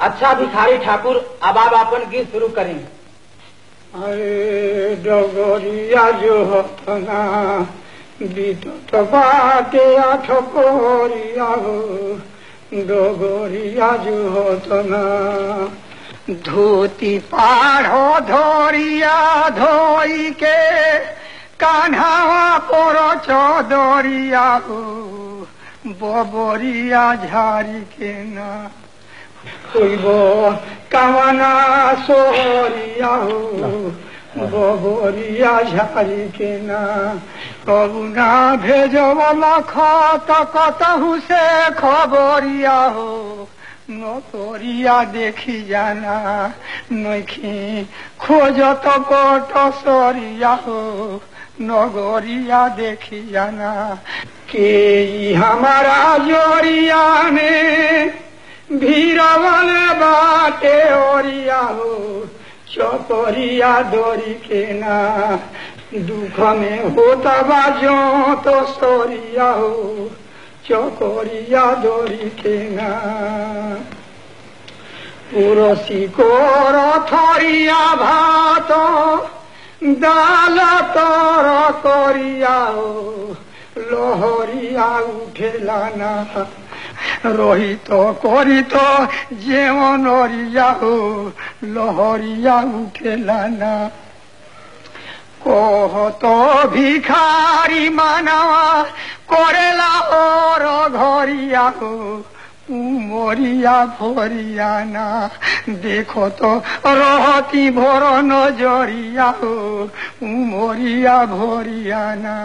अच्छा भिखारी ठाकुर, अब आप अपन गीत शुरू करें। अरे डगरिया जो हतना बीतत बाटे आठ परिया हो, डगरिया जो हतना धोती पाढ़ो धोरिया धोई के कान्हावा पर चौदरिया हो, बबरिया झारी के ना कइब कामना सोहरिया हो, बबरिया झारी के ना कबुना भेजब लखत कतहु से खबरिया हो, नौकरिया देखी जाना नखी खोजत बटसरिया हो, नगरिया देखी जाना के हमारा जोरिया में भीरवल बाटे ओरिया हो, चपरिया दोरी के ना दुख में होता बाजो तो सोरिया हो, चकोरिया दोरी के ना पुरसी को रथरिया भात दाल तर करिया हो, लोहरिया उठेला ना रोहित करित जेवनरिया हो, लोहरिया उठेला ना कहत भिखारी मानवा करेला और घरिया हो, उमरिया भरिया ना देखो तो रहती भोर नजरिया हो, उमरिया भरिया ना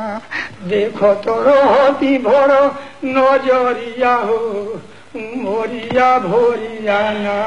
देखो तो रहती भोर नजरिया हो, उमरिया भरिया ना।